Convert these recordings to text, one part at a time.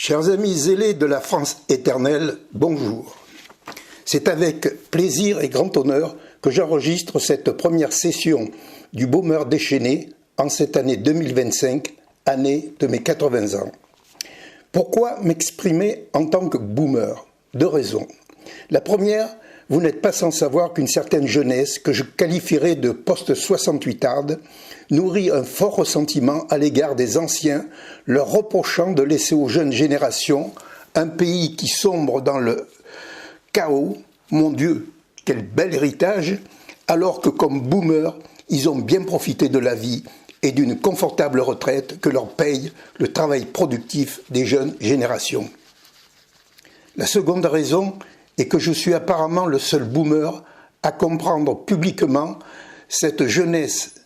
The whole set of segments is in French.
Chers amis zélés de la France éternelle, bonjour. C'est avec plaisir et grand honneur que j'enregistre cette première session du Boomer déchaîné en cette année 2025, année de mes 80 ans. Pourquoi m'exprimer en tant que boomer? Deux raisons. La première, vous n'êtes pas sans savoir qu'une certaine jeunesse, que je qualifierais de post-68arde, nourrit un fort ressentiment à l'égard des anciens, leur reprochant de laisser aux jeunes générations un pays qui sombre dans le chaos. Mon Dieu, quel bel héritage, alors que comme boomers, ils ont bien profité de la vie et d'une confortable retraite que leur paye le travail productif des jeunes générations. La seconde raison est que je suis apparemment le seul boomer à comprendre publiquement cette jeunesse,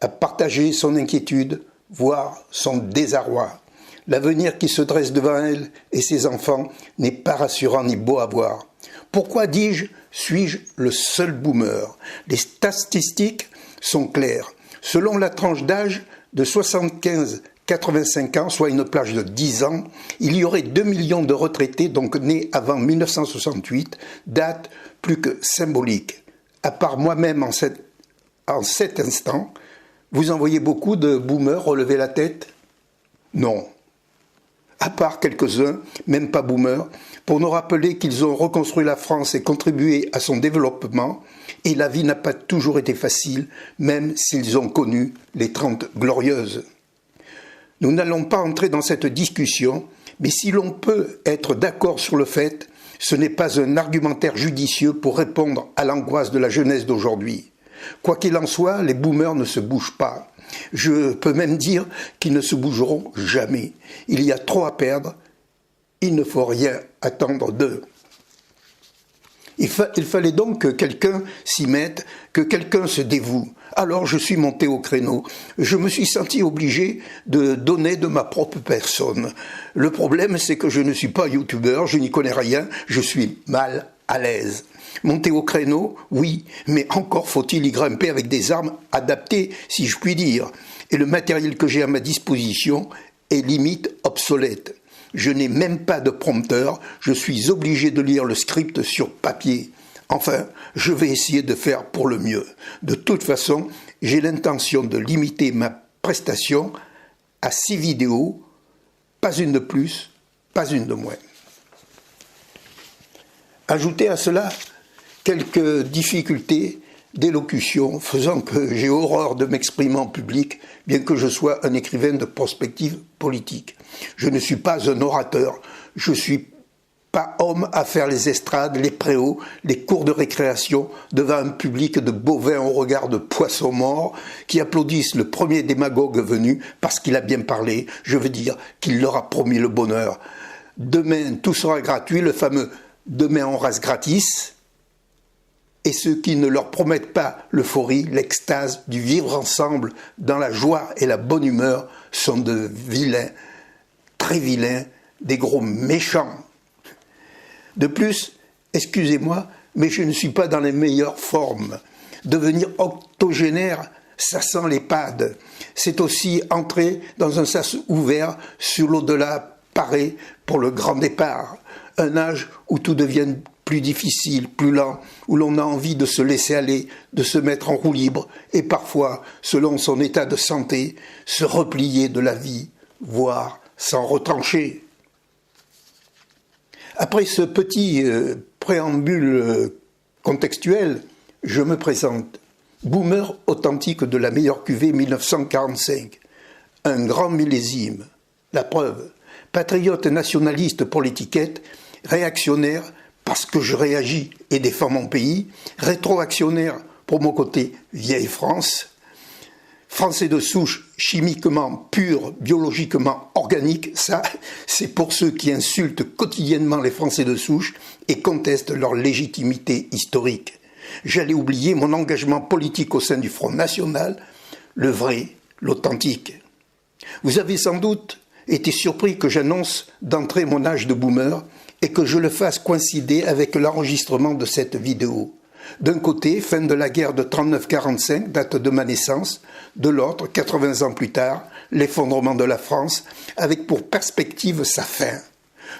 à partager son inquiétude, voire son désarroi. L'avenir qui se dresse devant elle et ses enfants n'est pas rassurant ni beau à voir. Pourquoi dis-je, suis-je le seul boomer? Les statistiques sont claires. Selon la tranche d'âge de 75-85 ans, soit une plage de 10 ans, il y aurait 2 millions de retraités, donc nés avant 1968, date plus que symbolique. À part moi-même en cet instant, vous en voyez beaucoup de boomers relever la tête? Non. À part quelques-uns, même pas boomers, pour nous rappeler qu'ils ont reconstruit la France et contribué à son développement, et la vie n'a pas toujours été facile, même s'ils ont connu les 30 glorieuses. Nous n'allons pas entrer dans cette discussion, mais si l'on peut être d'accord sur le fait, ce n'est pas un argumentaire judicieux pour répondre à l'angoisse de la jeunesse d'aujourd'hui. Quoi qu'il en soit, les boomers ne se bougent pas. Je peux même dire qu'ils ne se bougeront jamais. Il y a trop à perdre. Il ne faut rien attendre d'eux. Il fallait donc que quelqu'un s'y mette, que quelqu'un se dévoue. Alors je suis monté au créneau. Je me suis senti obligé de donner de ma propre personne. Le problème, c'est que je ne suis pas youtubeur, je n'y connais rien, je suis mal à l'aise. Monter au créneau, oui, mais encore faut-il y grimper avec des armes adaptées, si je puis dire. Et le matériel que j'ai à ma disposition est limite obsolète. Je n'ai même pas de prompteur, je suis obligé de lire le script sur papier. Enfin, je vais essayer de faire pour le mieux. De toute façon, j'ai l'intention de limiter ma prestation à 6 vidéos, pas une de plus, pas une de moins. Ajoutez à cela quelques difficultés d'élocution faisant que j'ai horreur de m'exprimer en public, bien que je sois un écrivain de prospective politique. Je ne suis pas un orateur, je ne suis pas homme à faire les estrades, les préaux, les cours de récréation devant un public de bovins au regard de poissons morts qui applaudissent le premier démagogue venu parce qu'il a bien parlé, je veux dire qu'il leur a promis le bonheur. Demain, tout sera gratuit, le fameux « demain on rase gratis ». Et ceux qui ne leur promettent pas l'euphorie, l'extase du vivre ensemble dans la joie et la bonne humeur sont de vilains, très vilains, des gros méchants. De plus, excusez-moi, mais je ne suis pas dans les meilleures formes. Devenir octogénaire, ça sent l'EHPAD. C'est aussi entrer dans un sas ouvert sur l'au-delà paré pour le grand départ. Un âge où tout devient plus difficile, plus lent, où l'on a envie de se laisser aller, de se mettre en roue libre et parfois, selon son état de santé, se replier de la vie, voire s'en retrancher. Après ce petit préambule contextuel, je me présente. Boomer authentique de la meilleure cuvée 1945. Un grand millésime. La preuve. Patriote nationaliste pour l'étiquette, réactionnaire parce que je réagis et défends mon pays, rétroactionnaire pour mon côté vieille France, français de souche chimiquement pur, biologiquement organique, ça c'est pour ceux qui insultent quotidiennement les Français de souche et contestent leur légitimité historique. J'allais oublier mon engagement politique au sein du Front National, le vrai, l'authentique. Vous avez sans doute été surpris que j'annonce d'entrée mon âge de boomer et que je le fasse coïncider avec l'enregistrement de cette vidéo. D'un côté, fin de la guerre de 39-45, date de ma naissance, de l'autre, 80 ans plus tard, l'effondrement de la France, avec pour perspective sa fin.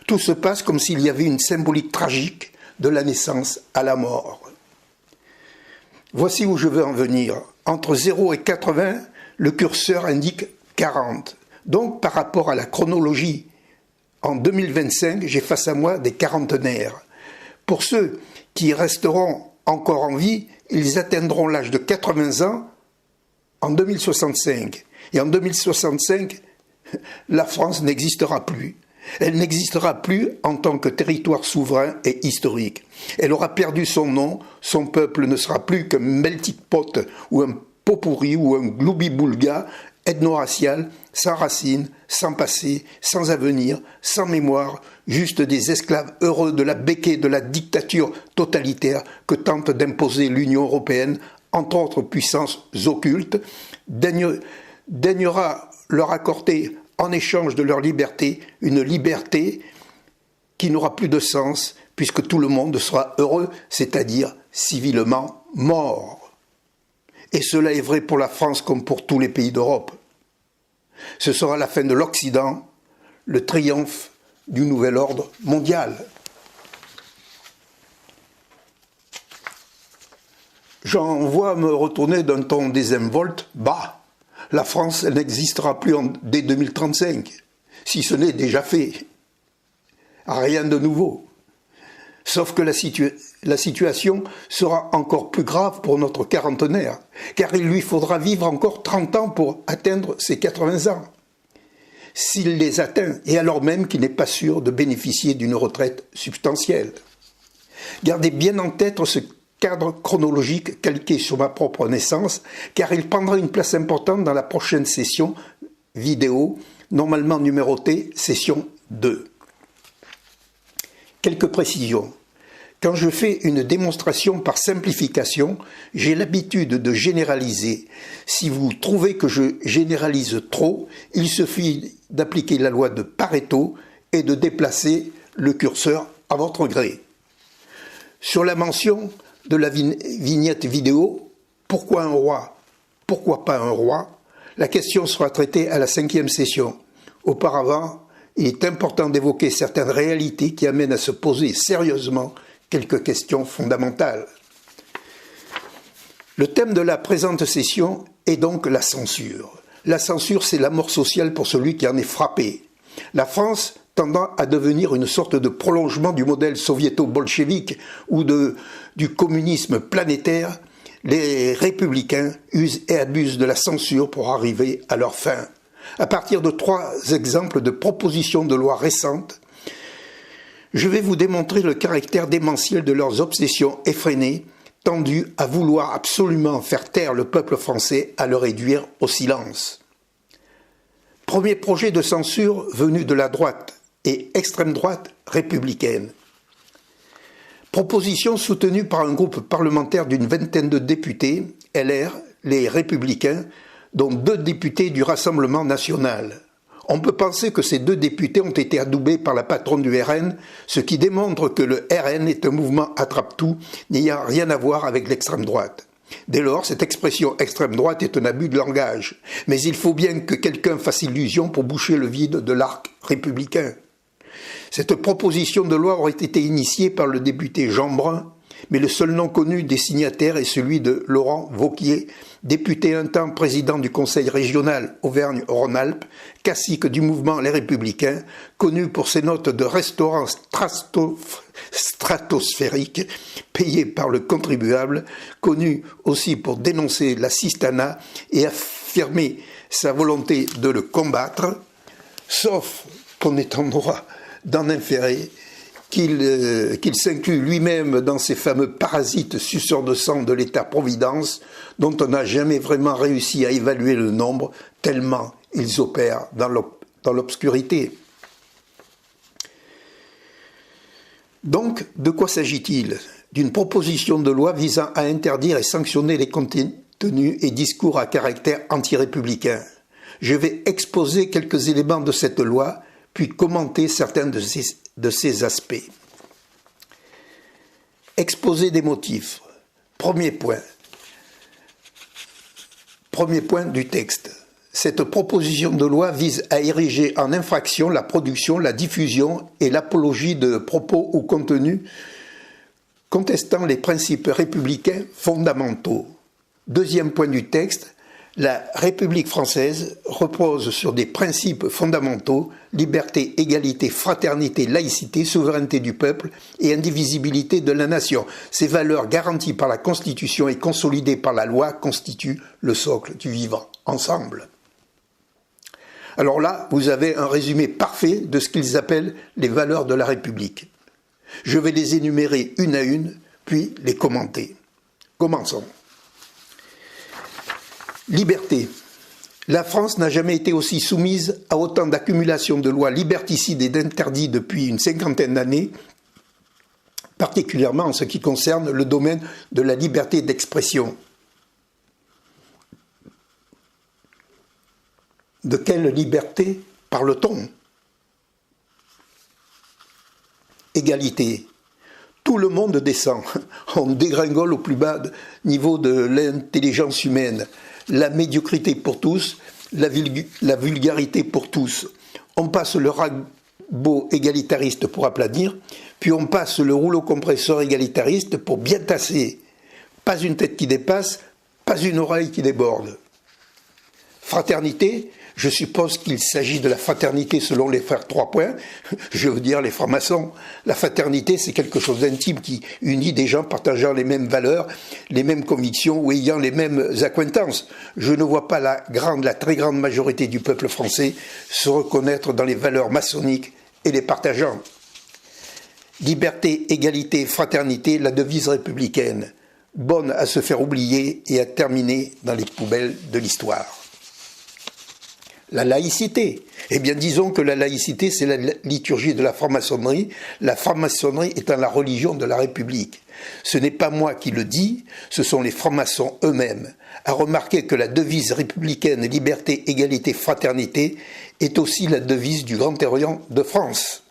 Tout se passe comme s'il y avait une symbolique tragique de la naissance à la mort. Voici où je veux en venir. Entre 0 et 80, le curseur indique 40. Donc, par rapport à la chronologie, en 2025, j'ai face à moi des quarantenaires. Pour ceux qui resteront encore en vie, ils atteindront l'âge de 80 ans en 2065. Et en 2065, la France n'existera plus. Elle n'existera plus en tant que territoire souverain et historique. Elle aura perdu son nom, son peuple ne sera plus qu'un melting pot ou un pot pourri ou un gloubi-boulga ethno-racial, sans racines, sans passé, sans avenir, sans mémoire, juste des esclaves heureux de la béquée de la dictature totalitaire que tente d'imposer l'Union européenne, entre autres puissances occultes, daignera leur accorder en échange de leur liberté, une liberté qui n'aura plus de sens puisque tout le monde sera heureux, c'est-à-dire civilement mort. Et cela est vrai pour la France comme pour tous les pays d'Europe. Ce sera la fin de l'Occident, le triomphe du nouvel ordre mondial. J'en vois me retourner d'un ton désinvolte, bah, la France elle n'existera plus dès 2035, si ce n'est déjà fait. Rien de nouveau. Sauf que la situation sera encore plus grave pour notre quarantenaire, car il lui faudra vivre encore 30 ans pour atteindre ses 80 ans. S'il les atteint, et alors même qu'il n'est pas sûr de bénéficier d'une retraite substantielle. Gardez bien en tête ce cadre chronologique calqué sur ma propre naissance, car il prendra une place importante dans la prochaine session vidéo, normalement numérotée session 2. Quelques précisions. Quand je fais une démonstration par simplification, j'ai l'habitude de généraliser. Si vous trouvez que je généralise trop, il suffit d'appliquer la loi de Pareto et de déplacer le curseur à votre gré. Sur la mention de la vignette vidéo, pourquoi un roi? Pourquoi pas un roi? La question sera traitée à la 5e session. Auparavant, il est important d'évoquer certaines réalités qui amènent à se poser sérieusement quelques questions fondamentales. Le thème de la présente session est donc la censure. La censure, c'est la mort sociale pour celui qui en est frappé. La France tendant à devenir une sorte de prolongement du modèle soviéto-bolchevique ou du communisme planétaire, les républicains usent et abusent de la censure pour arriver à leur fin. À partir de 3 exemples de propositions de loi récentes, je vais vous démontrer le caractère démentiel de leurs obsessions effrénées, tendues à vouloir absolument faire taire le peuple français, à le réduire au silence. Premier projet de censure venu de la droite et extrême droite républicaine. Proposition soutenue par un groupe parlementaire d'une vingtaine de députés, LR, les Républicains, dont 2 députés du Rassemblement national. On peut penser que ces 2 députés ont été adoubés par la patronne du RN, ce qui démontre que le RN est un mouvement attrape-tout n'ayant rien à voir avec l'extrême droite. Dès lors, cette expression extrême droite est un abus de langage. Mais il faut bien que quelqu'un fasse illusion pour boucher le vide de l'arc républicain. Cette proposition de loi aurait été initiée par le député Jean Brun, mais le seul nom connu des signataires est celui de Laurent Wauquiez, député un temps président du conseil régional Auvergne-Rhône-Alpes, cacique du mouvement Les Républicains, connu pour ses notes de restaurants stratosphériques payées par le contribuable, connu aussi pour dénoncer l'assistanat et affirmer sa volonté de le combattre, sauf qu'on est en droit d'en inférer qu'il s'inclut lui-même dans ces fameux parasites suceurs de sang de l'État-providence dont on n'a jamais vraiment réussi à évaluer le nombre tellement ils opèrent dans l'obscurité. Donc, de quoi s'agit-il? D'une proposition de loi visant à interdire et sanctionner les contenus et discours à caractère anti-républicain. Je vais exposer quelques éléments de cette loi, puis commenter certains de ses aspects. Exposer des motifs. Premier point du texte. cette proposition de loi vise à ériger en infraction la production, la diffusion et l'apologie de propos ou contenus contestant les principes républicains fondamentaux. Deuxième point du texte, la République française repose sur des principes fondamentaux, liberté, égalité, fraternité, laïcité, souveraineté du peuple et indivisibilité de la nation. Ces valeurs garanties par la Constitution et consolidées par la loi constituent le socle du vivre ensemble. Alors là, vous avez un résumé parfait de ce qu'ils appellent les valeurs de la République. Je vais les énumérer une à une, puis les commenter. Commençons. Liberté. La France n'a jamais été aussi soumise à autant d'accumulations de lois liberticides et d'interdits depuis une cinquantaine d'années, particulièrement en ce qui concerne le domaine de la liberté d'expression. De quelle liberté parle-t-on? Égalité. Tout le monde descend. On dégringole au plus bas niveau de l'intelligence humaine. La médiocrité pour tous, la vulgarité pour tous. On passe le rabot égalitariste pour aplanir, puis on passe le rouleau compresseur égalitariste pour bien tasser. Pas une tête qui dépasse, pas une oreille qui déborde. Fraternité, je suppose qu'il s'agit de la fraternité selon les frères Trois Points, je veux dire les francs-maçons. La fraternité, c'est quelque chose d'intime qui unit des gens partageant les mêmes valeurs, les mêmes convictions ou ayant les mêmes accointances. Je ne vois pas la très grande majorité du peuple français se reconnaître dans les valeurs maçonniques et les partageant. Liberté, égalité, fraternité, la devise républicaine, bonne à se faire oublier et à terminer dans les poubelles de l'histoire. La laïcité. Eh bien, disons que la laïcité, c'est la liturgie de la franc-maçonnerie, la franc-maçonnerie étant la religion de la République. Ce n'est pas moi qui le dis, ce sont les francs-maçons eux-mêmes. À remarquer que la devise républicaine liberté, égalité, fraternité est aussi la devise du Grand Orient de France.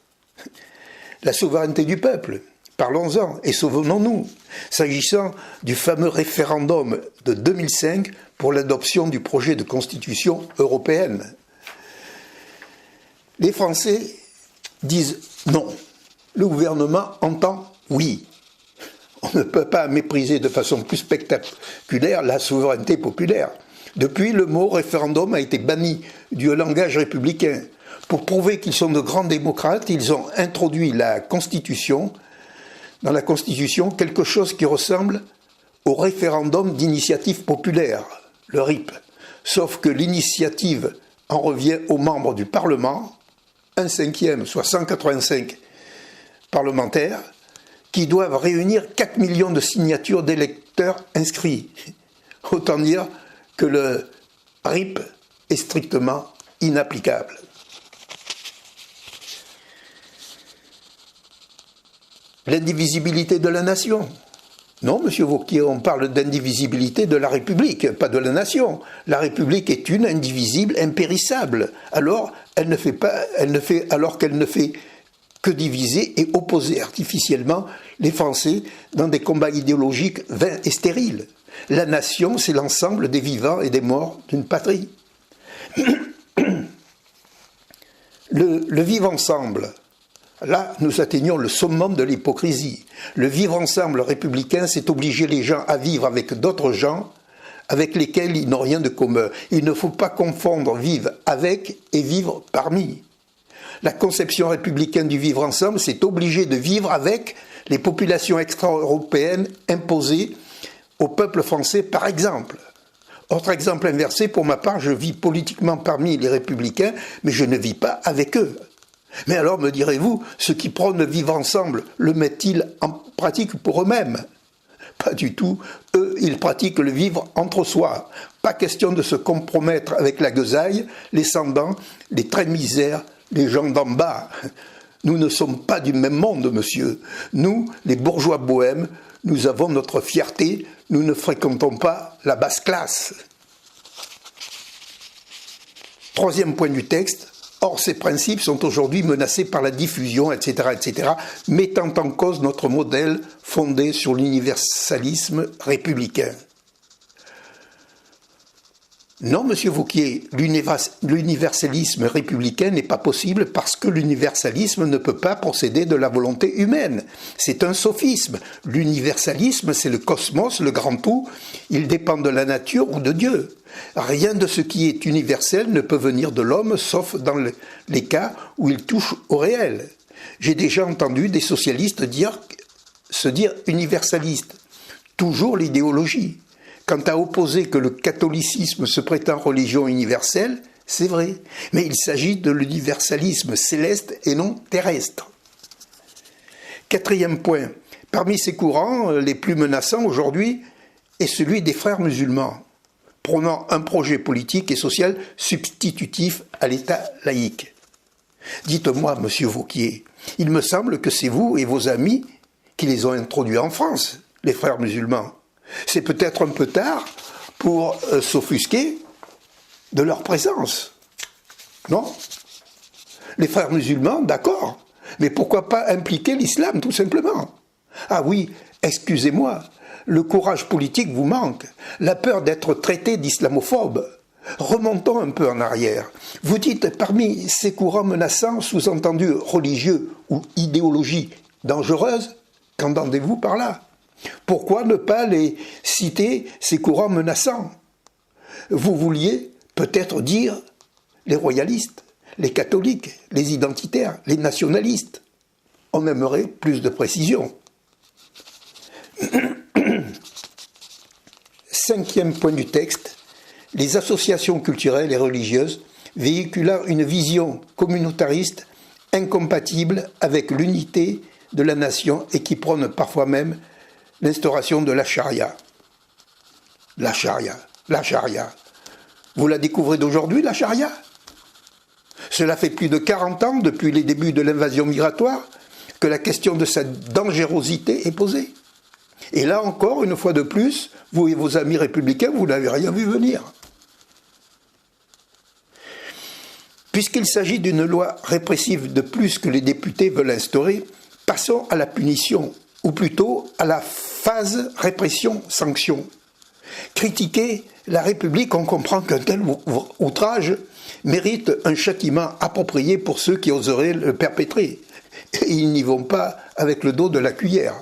La souveraineté du peuple, parlons-en et souvenons-nous, s'agissant du fameux référendum de 2005 pour l'adoption du projet de constitution européenne. Les Français disent non. Le gouvernement entend oui. On ne peut pas mépriser de façon plus spectaculaire la souveraineté populaire. Depuis, le mot référendum a été banni du langage républicain. Pour prouver qu'ils sont de grands démocrates, ils ont introduit dans la Constitution quelque chose qui ressemble au référendum d'initiative populaire, le RIP. Sauf que l'initiative en revient aux membres du Parlement, 1/5, soit 185 parlementaires, qui doivent réunir 4 millions de signatures d'électeurs inscrits. Autant dire que le RIP est strictement inapplicable. L'indivisibilité de la nation. Non, monsieur Wauquiez, on parle d'indivisibilité de la République, pas de la nation. La République est une, indivisible, impérissable. Alors qu'elle ne fait que diviser et opposer artificiellement les Français dans des combats idéologiques vains et stériles. La nation, c'est l'ensemble des vivants et des morts d'une patrie. Le vivre ensemble. Là, nous atteignons le summum de l'hypocrisie. Le vivre ensemble républicain, c'est obliger les gens à vivre avec d'autres gens avec lesquels ils n'ont rien de commun. Il ne faut pas confondre vivre avec et vivre parmi. La conception républicaine du vivre ensemble, c'est obliger de vivre avec les populations extra-européennes imposées au peuple français, par exemple. Autre exemple inversé, pour ma part, je vis politiquement parmi les républicains, mais je ne vis pas avec eux. Mais alors, me direz-vous, ceux qui prônent le vivre ensemble, le mettent-ils en pratique pour eux-mêmes? Pas du tout. Eux, ils pratiquent le vivre entre soi. Pas question de se compromettre avec la gueusaille, les sans-dents, les traits de misère, les gens d'en bas. Nous ne sommes pas du même monde, monsieur. Nous, les bourgeois bohèmes, nous avons notre fierté, nous ne fréquentons pas la basse classe. Troisième point du texte. Or, ces principes sont aujourd'hui menacés par la diffusion, etc., mettant en cause notre modèle fondé sur l'universalisme républicain. Non, monsieur Vauquier, l'universalisme républicain n'est pas possible parce que l'universalisme ne peut pas procéder de la volonté humaine. C'est un sophisme. L'universalisme, c'est le cosmos, le grand tout. Il dépend de la nature ou de Dieu. Rien de ce qui est universel ne peut venir de l'homme, sauf dans les cas où il touche au réel. J'ai déjà entendu des socialistes se dire universalistes. Toujours l'idéologie. Quant à opposer que le catholicisme se prétend religion universelle, c'est vrai, mais il s'agit de l'universalisme céleste et non terrestre. Quatrième point, parmi ces courants, les plus menaçants aujourd'hui est celui des frères musulmans, prônant un projet politique et social substitutif à l'État laïque. Dites-moi, monsieur Vauquier, il me semble que c'est vous et vos amis qui les ont introduits en France, les frères musulmans. C'est peut-être un peu tard pour s'offusquer de leur présence. Non? Les frères musulmans, d'accord, mais pourquoi pas impliquer l'islam, tout simplement? Ah oui, excusez-moi, le courage politique vous manque, la peur d'être traité d'islamophobe. Remontons un peu en arrière. Vous dites, parmi ces courants menaçants, sous-entendus religieux ou idéologie dangereuse, qu'entendez-vous par là? Pourquoi ne pas les citer, ces courants menaçants? Vous vouliez peut-être dire les royalistes, les catholiques, les identitaires, les nationalistes. On aimerait plus de précision. Cinquième point du texte, les associations culturelles et religieuses véhiculant une vision communautariste incompatible avec l'unité de la nation et qui prône parfois même l'instauration de la charia. La charia, la charia. Vous la découvrez d'aujourd'hui, la charia? Cela fait plus de 40 ans, depuis les débuts de l'invasion migratoire, que la question de sa dangerosité est posée. Et là encore, une fois de plus, vous et vos amis républicains, vous n'avez rien vu venir. Puisqu'il s'agit d'une loi répressive de plus que les députés veulent instaurer, passons à la punition, ou plutôt à la phase répression-sanction. Critiquer la République, on comprend qu'un tel outrage mérite un châtiment approprié pour ceux qui oseraient le perpétrer. Et ils n'y vont pas avec le dos de la cuillère.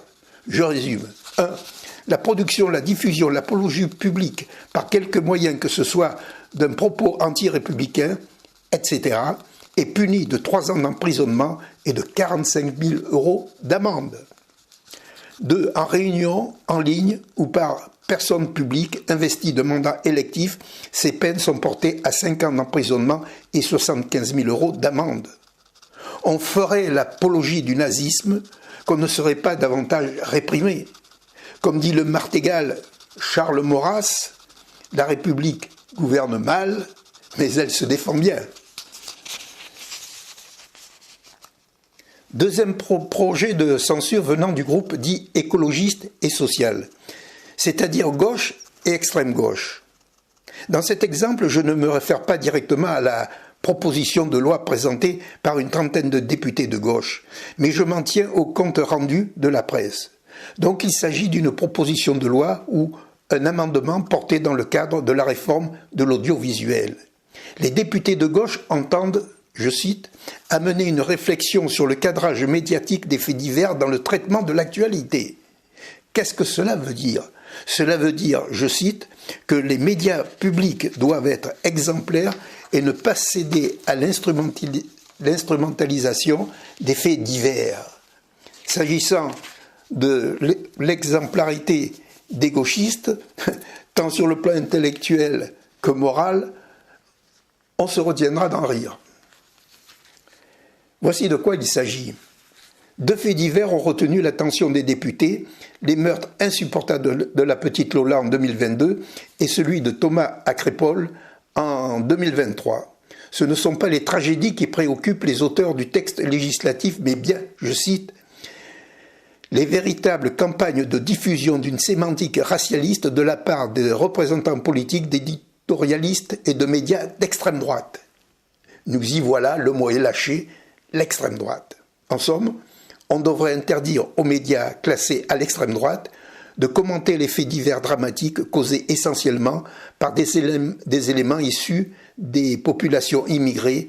Je résume. 1. La production, la diffusion, l'apologie publique, par quelque moyen que ce soit, d'un propos anti-républicain, etc., est punie de 3 ans d'emprisonnement et de 45 000 € d'amende. 2. En réunion, en ligne ou par personne publique investie de mandat électif, ces peines sont portées à 5 ans d'emprisonnement et 75 000 € d'amende. On ferait l'apologie du nazisme qu'on ne serait pas davantage réprimé. Comme dit le martégal Charles Maurras, la République gouverne mal, mais elle se défend bien. Deuxième projet de censure venant du groupe dit écologiste et social, c'est-à-dire gauche et extrême gauche. Dans cet exemple, je ne me réfère pas directement à la proposition de loi présentée par une trentaine de députés de gauche, mais je m'en tiens au compte rendu de la presse. Donc il s'agit d'une proposition de loi ou un amendement porté dans le cadre de la réforme de l'audiovisuel. Les députés de gauche entendent, je cite, « amener une réflexion sur le cadrage médiatique des faits divers dans le traitement de l'actualité ». Qu'est-ce que cela veut dire? Cela veut dire, je cite, que les médias publics doivent être exemplaires et ne pas céder à l'instrumentalisation des faits divers. S'agissant de l'exemplarité des gauchistes, tant sur le plan intellectuel que moral, on se retiendra d'en rire. Voici de quoi il s'agit. 2 faits divers ont retenu l'attention des députés, les meurtres insupportables de la petite Lola en 2022 et celui de Thomas à Crépol en 2023. Ce ne sont pas les tragédies qui préoccupent les auteurs du texte législatif, mais bien, je cite, les véritables campagnes de diffusion d'une sémantique racialiste de la part des représentants politiques, d'éditorialistes et de médias d'extrême droite. Nous y voilà, le mot est lâché, l'extrême droite. En somme, on devrait interdire aux médias classés à l'extrême droite de commenter les faits divers dramatiques causés essentiellement par des éléments issus des populations immigrées,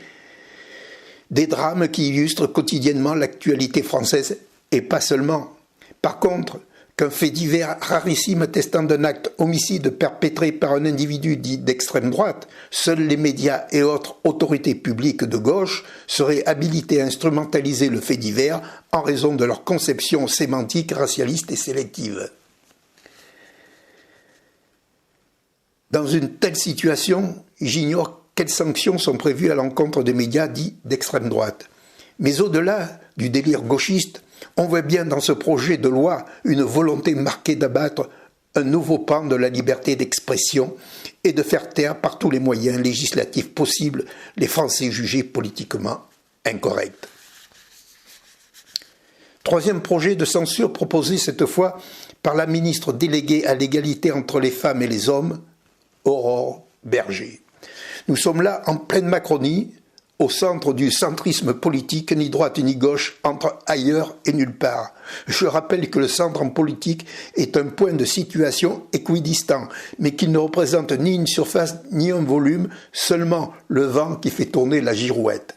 des drames qui illustrent quotidiennement l'actualité française et pas seulement. Par contre, qu'un fait divers rarissime attestant d'un acte homicide perpétré par un individu dit d'extrême droite, seuls les médias et autres autorités publiques de gauche seraient habilités à instrumentaliser le fait divers en raison de leur conception sémantique racialiste et sélective. Dans une telle situation, j'ignore quelles sanctions sont prévues à l'encontre des médias dits d'extrême droite. Mais au-delà du délire gauchiste, on voit bien dans ce projet de loi une volonté marquée d'abattre un nouveau pan de la liberté d'expression et de faire taire par tous les moyens législatifs possibles les Français jugés politiquement incorrects. Troisième projet de censure proposé cette fois par la ministre déléguée à l'égalité entre les femmes et les hommes, Aurore Bergé. Nous sommes là en pleine Macronie, au centre du centrisme politique, ni droite ni gauche, entre ailleurs et nulle part. Je rappelle que le centre en politique est un point de situation équidistant, mais qu'il ne représente ni une surface ni un volume, seulement le vent qui fait tourner la girouette.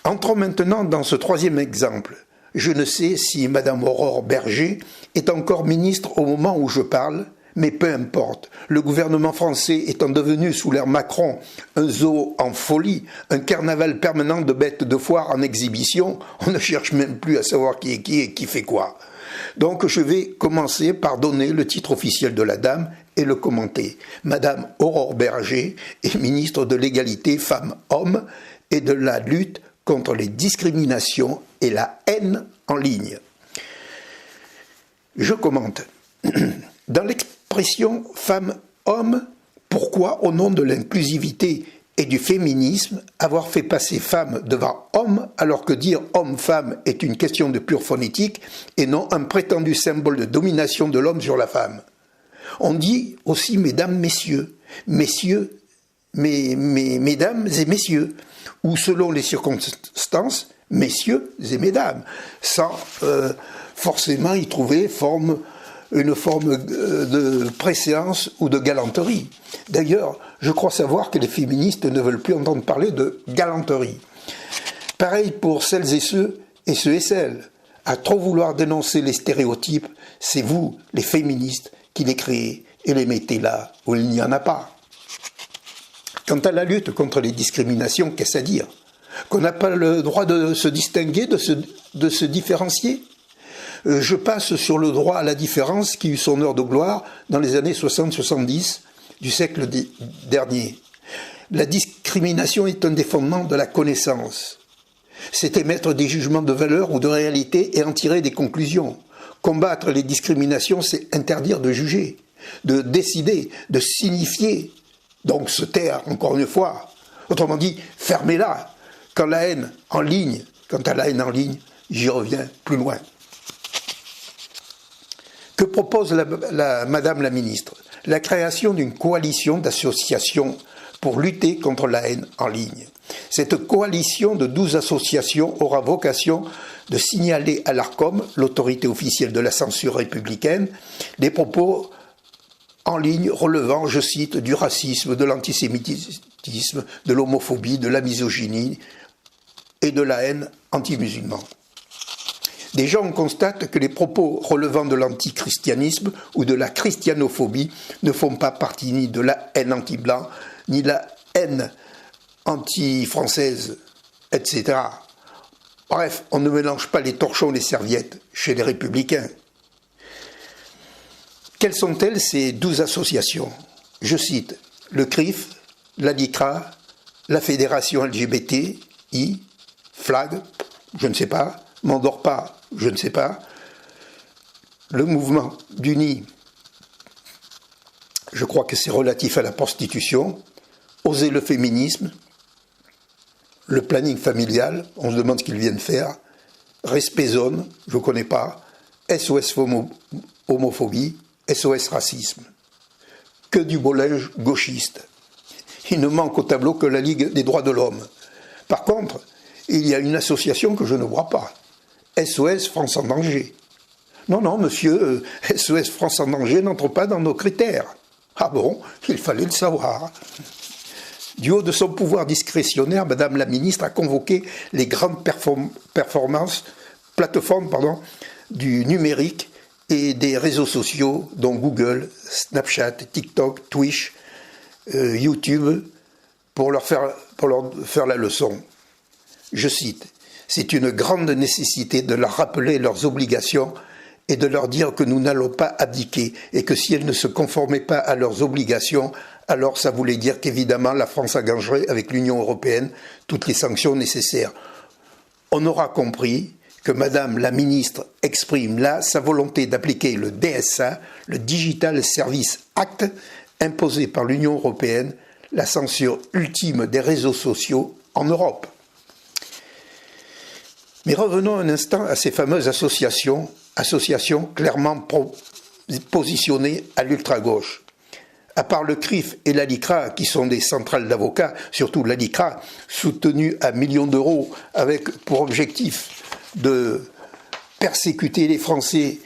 Entrons maintenant dans ce troisième exemple. Je ne sais si Mme Aurore Bergé est encore ministre au moment où je parle, mais peu importe, le gouvernement français étant devenu sous l'ère Macron un zoo en folie, un carnaval permanent de bêtes de foire en exhibition, on ne cherche même plus à savoir qui est qui et qui fait quoi. Donc je vais commencer par donner le titre officiel de la dame et le commenter. Madame Aurore Bergé est ministre de l'égalité femmes-hommes et de la lutte contre les discriminations et la haine en ligne. Je commente. Dans l'expression femme-homme, pourquoi, au nom de l'inclusivité et du féminisme, avoir fait passer femme devant homme alors que dire homme-femme est une question de pure phonétique et non un prétendu symbole de domination de l'homme sur la femme? On dit aussi mesdames, messieurs, messieurs, mesdames et messieurs, ou selon les circonstances, messieurs et mesdames, sans forcément y trouver une forme de préséance ou de galanterie. D'ailleurs, je crois savoir que les féministes ne veulent plus entendre parler de galanterie. Pareil pour celles et ceux et celles. À trop vouloir dénoncer les stéréotypes, c'est vous, les féministes, qui les créez et les mettez là où il n'y en a pas. Quant à la lutte contre les discriminations, qu'est-ce à dire? Qu'on n'a pas le droit de se distinguer, de se différencier? Je passe sur le droit à la différence qui eut son heure de gloire dans les années 60-70 du siècle dernier. La discrimination est un des fondements de la connaissance. C'est émettre des jugements de valeur ou de réalité et en tirer des conclusions. Combattre les discriminations, c'est interdire de juger, de décider, de signifier, donc se taire encore une fois. Autrement dit, fermez-la. Quant à la haine en ligne, j'y reviens plus loin. Que propose Madame la ministre? La création d'une coalition d'associations pour lutter contre la haine en ligne. Cette coalition de 12 associations aura vocation de signaler à l'Arcom, l'autorité officielle de la censure républicaine, des propos en ligne relevant, je cite, du racisme, de l'antisémitisme, de l'homophobie, de la misogynie et de la haine anti-musulmane. Déjà, on constate que les propos relevant de l'antichristianisme ou de la christianophobie ne font pas partie ni de la haine anti-blanc, ni de la haine anti-française, etc. Bref, on ne mélange pas les torchons et les serviettes chez les républicains. Quelles sont-elles ces 12 associations? Je cite le CRIF, la LICRA, la Fédération LGBTI, FLAG, je ne sais pas, M'endors pas, je ne sais pas, le mouvement d'UNI, je crois que c'est relatif à la prostitution, Oser le féminisme, le planning familial, on se demande ce qu'ils viennent faire, Respect Zone, je ne connais pas, SOS homophobie, SOS racisme. Que du bolège gauchiste. Il ne manque au tableau que la Ligue des droits de l'homme. Par contre, il y a une association que je ne vois pas. SOS France en danger. Non, non, monsieur, SOS France en danger n'entre pas dans nos critères. Ah bon, il fallait le savoir. Du haut de son pouvoir discrétionnaire, Madame la ministre a convoqué les grandes plateformes du numérique et des réseaux sociaux, dont Google, Snapchat, TikTok, Twitch, YouTube, pour leur faire la leçon. Je cite, « C'est une grande nécessité de leur rappeler leurs obligations et de leur dire que nous n'allons pas abdiquer et que si elles ne se conformaient pas à leurs obligations, alors ça voulait dire qu'évidemment la France engagerait avec l'Union européenne toutes les sanctions nécessaires. » On aura compris que Madame la ministre exprime là sa volonté d'appliquer le DSA, le Digital Service Act, imposé par l'Union européenne, la censure ultime des réseaux sociaux en Europe. Mais revenons un instant à ces fameuses associations clairement positionnées à l'ultra-gauche. À part le CRIF et la LICRA, qui sont des centrales d'avocats, surtout la LICRA, soutenue à millions d'euros avec pour objectif de persécuter les Français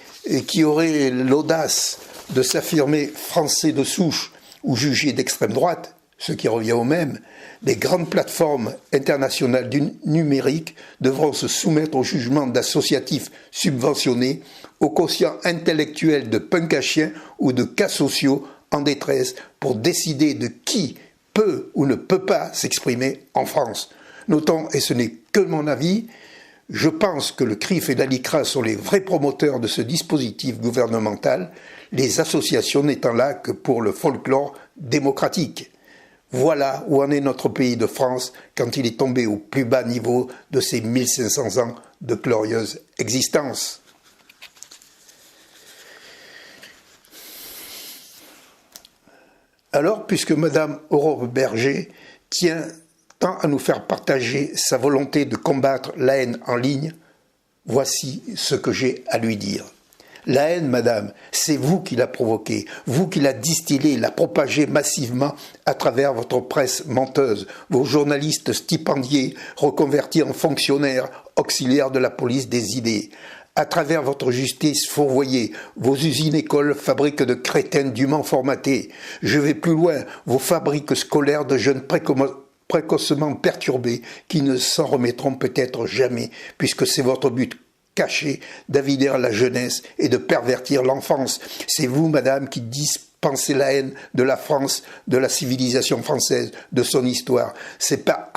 qui auraient l'audace de s'affirmer français de souche ou jugés d'extrême droite, ce qui revient au même, les grandes plateformes internationales du numérique devront se soumettre au jugement d'associatifs subventionnés, aux quotients intellectuels de punk à chiens ou de cas sociaux en détresse pour décider de qui peut ou ne peut pas s'exprimer en France. Notons, et ce n'est que mon avis, je pense que le CRIF et la LICRA sont les vrais promoteurs de ce dispositif gouvernemental, les associations n'étant là que pour le folklore démocratique. Voilà où en est notre pays de France quand il est tombé au plus bas niveau de ses 1500 ans de glorieuse existence. Alors, puisque Madame Aurore Berger tient tant à nous faire partager sa volonté de combattre la haine en ligne, voici ce que j'ai à lui dire. La haine, madame, c'est vous qui la provoquée, vous qui la distillée, la propagée massivement à travers votre presse menteuse, vos journalistes stipendiés reconvertis en fonctionnaires auxiliaires de la police des idées, à travers votre justice fourvoyée, vos usines-écoles fabriques de crétins dûment formatés. Je vais plus loin, vos fabriques scolaires de jeunes précocement perturbés qui ne s'en remettront peut-être jamais, puisque c'est votre but caché d'avilir la jeunesse et de pervertir l'enfance. C'est vous, madame, qui dispensez la haine de la France, de la civilisation française, de son histoire. C'est par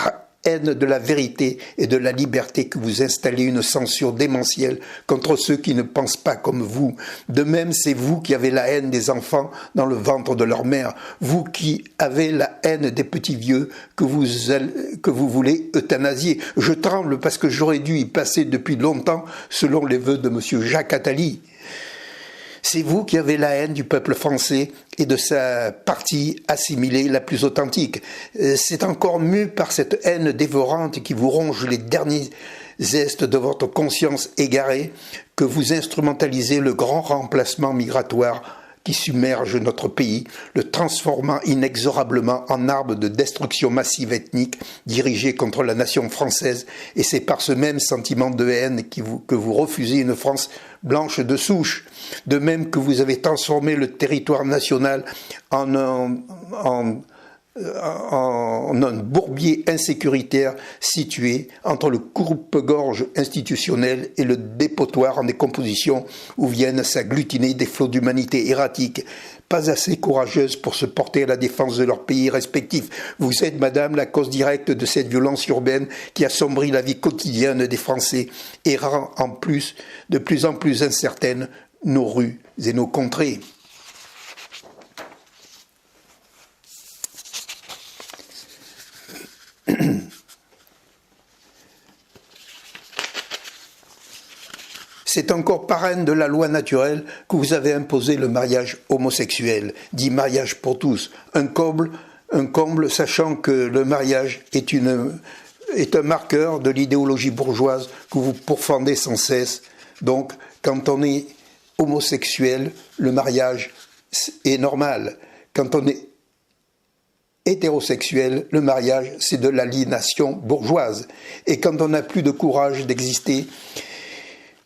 haine de la vérité et de la liberté que vous installez une censure démentielle contre ceux qui ne pensent pas comme vous. De même, c'est vous qui avez la haine des enfants dans le ventre de leur mère, vous qui avez la haine des petits vieux que vous voulez euthanasier. Je tremble parce que j'aurais dû y passer depuis longtemps selon les vœux de M. Jacques Attali. C'est vous qui avez la haine du peuple français et de sa partie assimilée la plus authentique. C'est encore mu par cette haine dévorante qui vous ronge les derniers zestes de votre conscience égarée que vous instrumentalisez le grand remplacement migratoire qui submerge notre pays, le transformant inexorablement en arbre de destruction massive ethnique dirigée contre la nation française, et c'est par ce même sentiment de haine que vous refusez une France blanche de souche, de même que vous avez transformé le territoire national en un bourbier insécuritaire situé entre le coupe-gorge institutionnel et le dépotoir en décomposition où viennent s'agglutiner des flots d'humanité erratique, pas assez courageuses pour se porter à la défense de leur pays respectif. Vous êtes, madame, la cause directe de cette violence urbaine qui assombrit la vie quotidienne des Français et rend en plus de plus en plus incertaines nos rues et nos contrées. C'est encore parrain de la loi naturelle que vous avez imposé le mariage homosexuel, dit mariage pour tous, un comble, sachant que le mariage est un marqueur de l'idéologie bourgeoise que vous pourfendez sans cesse. Donc, quand on est homosexuel, le mariage est normal. Quand on est hétérosexuel, le mariage, c'est de l'aliénation bourgeoise. Et quand on n'a plus de courage d'exister,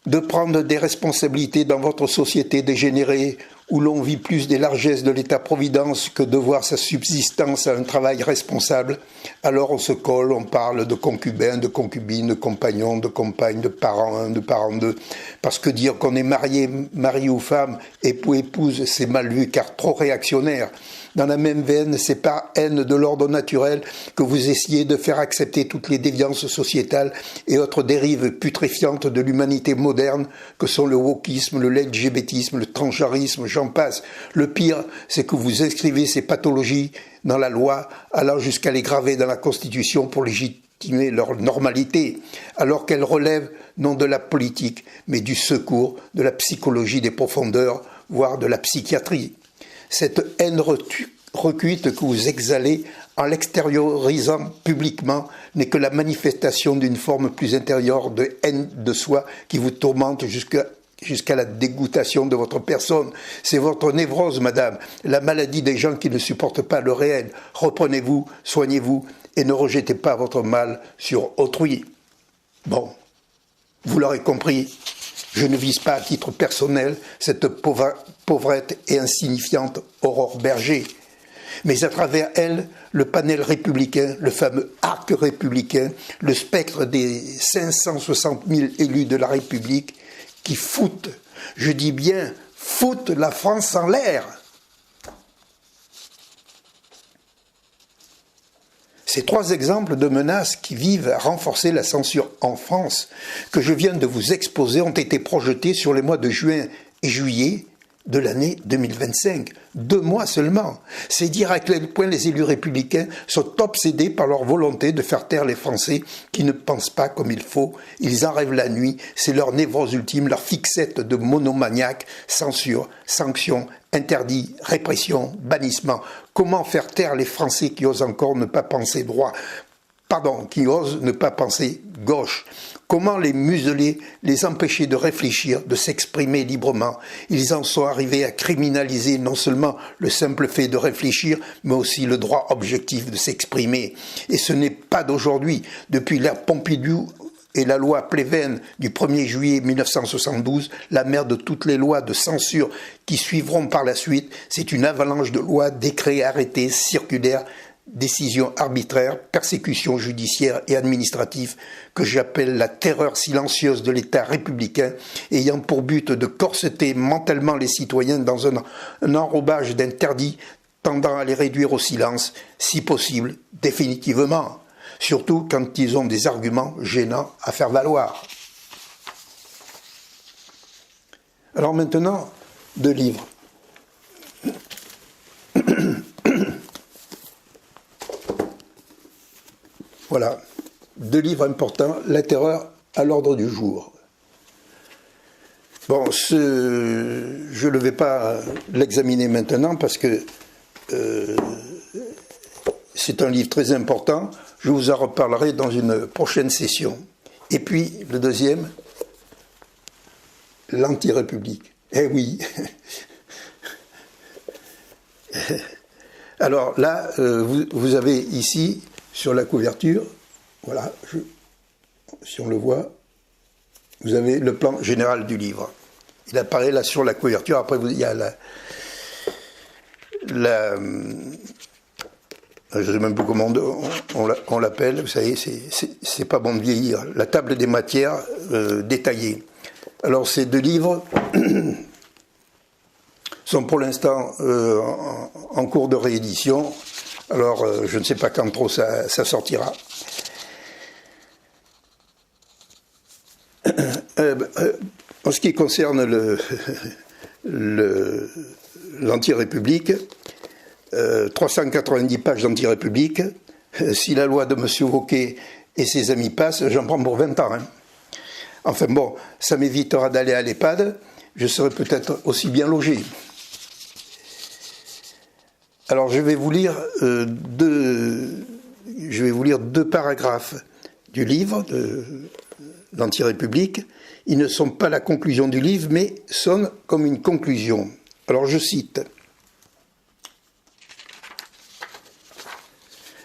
de prendre des responsabilités dans votre société dégénérée où l'on vit plus des largesses de l'État-providence que de voir sa subsistance à un travail responsable, alors on se colle, on parle de concubins, de concubines, de compagnons, de compagnes, de parents 1, de parents 2, parce que dire qu'on est mari ou femme, époux, épouse, c'est mal vu car trop réactionnaire. Dans la même veine, c'est par haine de l'ordre naturel que vous essayez de faire accepter toutes les déviances sociétales et autres dérives putréfiantes de l'humanité moderne que sont le wokisme, le LGBTisme, le transgenrisme, j'en passe. Le pire, c'est que vous inscrivez ces pathologies dans la loi, allant jusqu'à les graver dans la Constitution pour légitimer leur normalité, alors qu'elles relèvent non de la politique, mais du secours, de la psychologie des profondeurs, voire de la psychiatrie. Cette haine recuite que vous exhalez en l'extériorisant publiquement n'est que la manifestation d'une forme plus intérieure de haine de soi qui vous tourmente jusqu'à la dégoûtation de votre personne. C'est votre névrose, madame, la maladie des gens qui ne supportent pas le réel. Reprenez-vous, soignez-vous et ne rejetez pas votre mal sur autrui. Bon, vous l'aurez compris. Je ne vise pas à titre personnel cette pauvrette et insignifiante Aurore Berger, mais à travers elle, le panel républicain, le fameux arc républicain, le spectre des 560 000 élus de la République qui foutent, je dis bien foutent la France en l'air. Ces trois exemples de menaces qui visent à renforcer la censure en France que je viens de vous exposer ont été projetés sur les mois de juin et juillet de l'année 2025. 2 mois seulement. C'est dire à quel point les élus républicains sont obsédés par leur volonté de faire taire les Français qui ne pensent pas comme il faut. Ils en rêvent la nuit. C'est leur névrose ultime, leur fixette de monomaniaque. Censure, sanctions, interdits, répression, bannissement. Comment faire taire les Français qui osent encore ne pas penser droit ? Pardon, qui osent ne pas penser gauche. Comment les museler, les empêcher de réfléchir, de s'exprimer librement? Ils en sont arrivés à criminaliser non seulement le simple fait de réfléchir, mais aussi le droit objectif de s'exprimer. Et ce n'est pas d'aujourd'hui. Depuis l'ère Pompidou et la loi Pleven du 1er juillet 1972, la mère de toutes les lois de censure qui suivront par la suite, c'est une avalanche de lois, décrets, arrêtés, circulaires, décisions arbitraires, persécutions judiciaires et administratives que j'appelle la terreur silencieuse de l'État républicain, ayant pour but de corseter mentalement les citoyens dans un enrobage d'interdits tendant à les réduire au silence, si possible, définitivement, surtout quand ils ont des arguments gênants à faire valoir. Alors maintenant, 2 livres. Voilà, 2 livres importants, La terreur à l'ordre du jour. Bon, je ne vais pas l'examiner maintenant parce que c'est un livre très important. Je vous en reparlerai dans une prochaine session. Et puis, le deuxième, l'anti-république. Eh oui. Alors là, vous avez ici, sur la couverture, voilà, si on le voit, vous avez le plan général du livre. Il apparaît là sur la couverture. Après, il y a je ne sais même pas comment on l'appelle, vous savez, c'est pas bon de vieillir. La table des matières détaillée. Alors, ces 2 livres sont pour l'instant en cours de réédition. Alors, je ne sais pas quand trop ça sortira. En ce qui concerne l'anti-république, 390 pages d'anti-république. Si la loi de M. Wauquiez et ses amis passe, j'en prends pour 20 ans. Hein. Enfin bon, ça m'évitera d'aller à l'EHPAD, je serai peut-être aussi bien logé. Alors je vais vous lire 2 paragraphes du livre de l'anti-république. Ils ne sont pas la conclusion du livre, mais sonnent comme une conclusion. Alors je cite.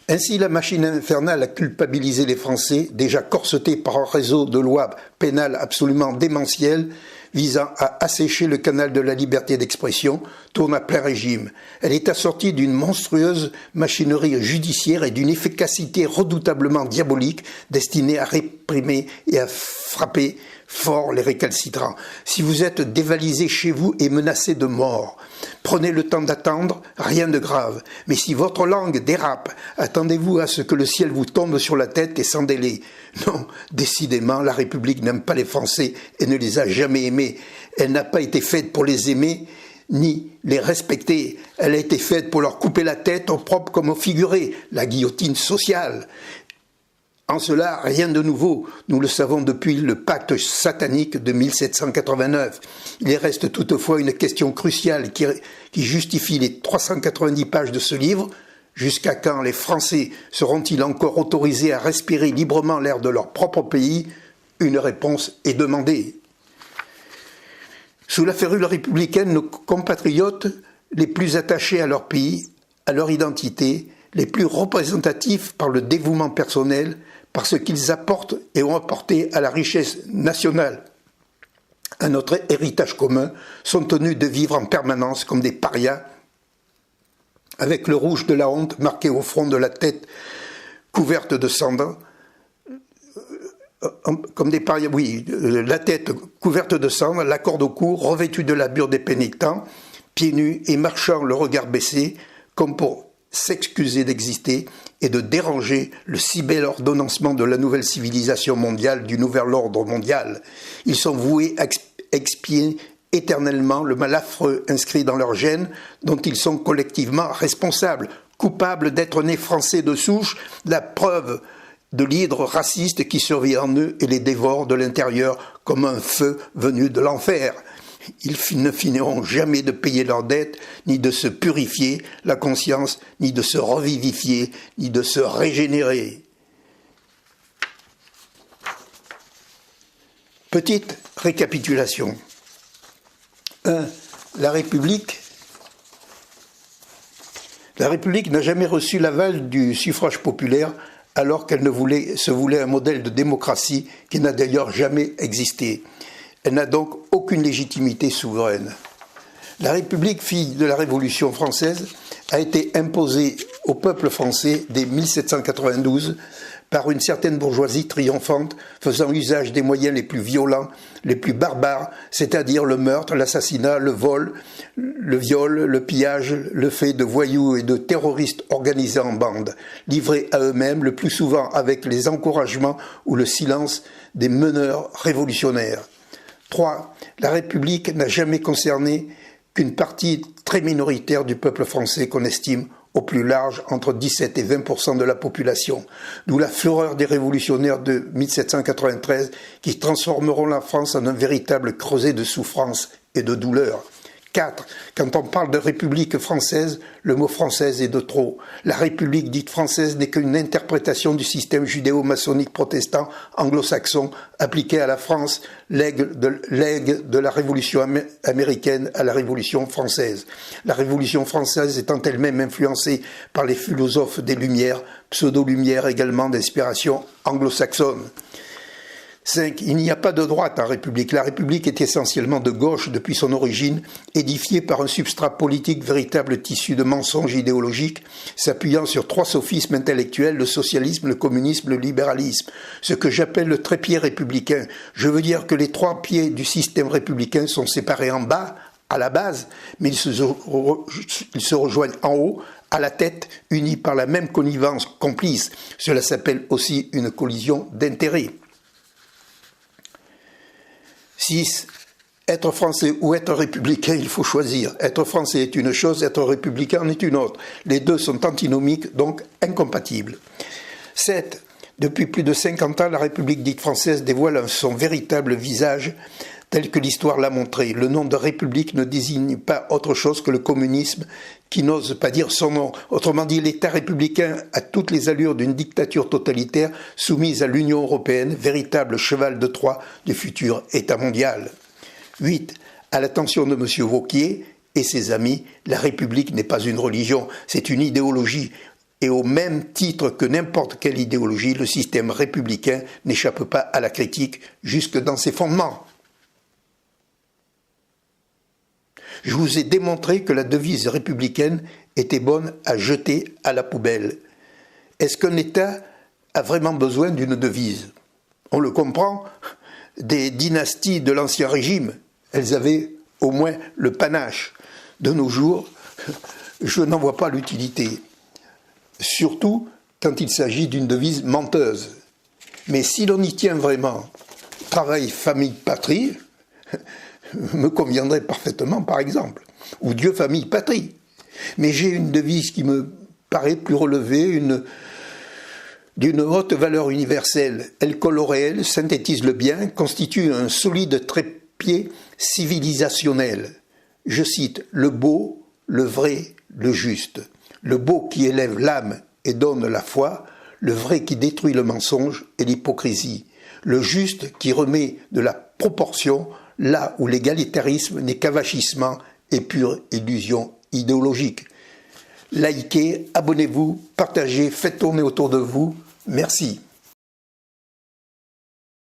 Ainsi, la machine infernale a culpabilisé les Français, déjà corsetés par un réseau de lois pénales absolument démentielles, visant à assécher le canal de la liberté d'expression, tourne à plein régime. Elle est assortie d'une monstrueuse machinerie judiciaire et d'une efficacité redoutablement diabolique destinée à réprimer et à frapper fort les récalcitrants. Si vous êtes dévalisé chez vous et menacé de mort, prenez le temps d'attendre, rien de grave. Mais si votre langue dérape, attendez-vous à ce que le ciel vous tombe sur la tête et sans délai. Non, décidément, la République n'aime pas les Français et ne les a jamais aimés. Elle n'a pas été faite pour les aimer, ni les respecter. Elle a été faite pour leur couper la tête au propre comme au figuré, la guillotine sociale. En cela, rien de nouveau, nous le savons depuis le pacte satanique de 1789. Il reste toutefois une question cruciale qui justifie les 390 pages de ce livre. Jusqu'à quand les Français seront-ils encore autorisés à respirer librement l'air de leur propre pays? Une réponse est demandée. Sous la férule républicaine, nos compatriotes les plus attachés à leur pays, à leur identité, les plus représentatifs par le dévouement personnel, par ce qu'ils apportent et ont apporté à la richesse nationale, à notre héritage commun, sont tenus de vivre en permanence comme des parias, avec le rouge de la honte marqué au front de la tête couverte de cendres, comme des parias, oui, la tête couverte de cendres, la corde au cou, revêtue de la bure des pénitents, pieds nus et marchant le regard baissé, comme pour s'excuser d'exister et de déranger le si bel ordonnancement de la nouvelle civilisation mondiale, du nouvel ordre mondial. Ils sont voués à expier éternellement le mal affreux inscrit dans leur gène, dont ils sont collectivement responsables, coupables d'être nés français de souche, la preuve de l'hydre raciste qui survit en eux et les dévore de l'intérieur comme un feu venu de l'enfer. Ils ne finiront jamais de payer leurs dettes, ni de se purifier la conscience, ni de se revivifier, ni de se régénérer. Petite récapitulation. 1. La République n'a jamais reçu l'aval du suffrage populaire alors qu'elle se voulait un modèle de démocratie qui n'a d'ailleurs jamais existé. Elle n'a donc aucune légitimité souveraine. La République, fille de la Révolution française, a été imposée au peuple français dès 1792 par une certaine bourgeoisie triomphante faisant usage des moyens les plus violents, les plus barbares, c'est-à-dire le meurtre, l'assassinat, le vol, le viol, le pillage, le fait de voyous et de terroristes organisés en bande, livrés à eux-mêmes, le plus souvent avec les encouragements ou le silence des meneurs révolutionnaires. 3. La République n'a jamais concerné qu'une partie très minoritaire du peuple français qu'on estime au plus large entre 17 et 20% de la population, d'où la fureur des révolutionnaires de 1793 qui transformeront la France en un véritable creuset de souffrance et de douleur. 4. Quand on parle de République française, le mot française est de trop. La République dite française n'est qu'une interprétation du système judéo-maçonnique protestant anglo-saxon appliqué à la France, legs de la Révolution américaine à la Révolution française. La Révolution française étant elle-même influencée par les philosophes des Lumières, pseudo-Lumières également d'inspiration anglo-saxonne. 5. Il n'y a pas de droite en République. La République est essentiellement de gauche depuis son origine, édifiée par un substrat politique véritable tissu de mensonges idéologiques, s'appuyant sur 3 sophismes intellectuels, le socialisme, le communisme, le libéralisme. Ce que j'appelle le trépied républicain. Je veux dire que les 3 pieds du système républicain sont séparés en bas, à la base, mais ils se rejoignent en haut, à la tête, unis par la même connivence complice. Cela s'appelle aussi une collision d'intérêts. 6. Être français ou être républicain, il faut choisir. Être français est une chose, être républicain en est une autre. Les deux sont antinomiques, donc incompatibles. 7. Depuis plus de 50 ans, la République dite française dévoile son véritable visage tel que l'histoire l'a montré. Le nom de République ne désigne pas autre chose que le communisme qui n'ose pas dire son nom. Autrement dit, l'État républicain a toutes les allures d'une dictature totalitaire soumise à l'Union européenne, véritable cheval de Troie du futur État mondial. 8. À l'attention de M. Wauquiez et ses amis, la République n'est pas une religion, c'est une idéologie. et au même titre que n'importe quelle idéologie, le système républicain n'échappe pas à la critique jusque dans ses fondements. Je vous ai démontré que la devise républicaine était bonne à jeter à la poubelle. Est-ce qu'un État a vraiment besoin d'une devise? On le comprend, des dynasties de l'Ancien Régime, elles avaient au moins le panache. De nos jours, je n'en vois pas l'utilité. Surtout quand il s'agit d'une devise menteuse. Mais si l'on y tient vraiment, travail, famille, patrie, me conviendrait parfaitement, par exemple. Ou Dieu, famille, patrie. Mais j'ai une devise qui me paraît plus relevée, d'une haute valeur universelle. Elle colle au réel, synthétise le bien, constitue un solide trépied civilisationnel. Je cite, le beau, le vrai, le juste. Le beau qui élève l'âme et donne la foi, le vrai qui détruit le mensonge et l'hypocrisie. Le juste qui remet de la proportion là où l'égalitarisme n'est qu'avachissement et pure illusion idéologique. Likez, abonnez-vous, partagez, faites tourner autour de vous. Merci.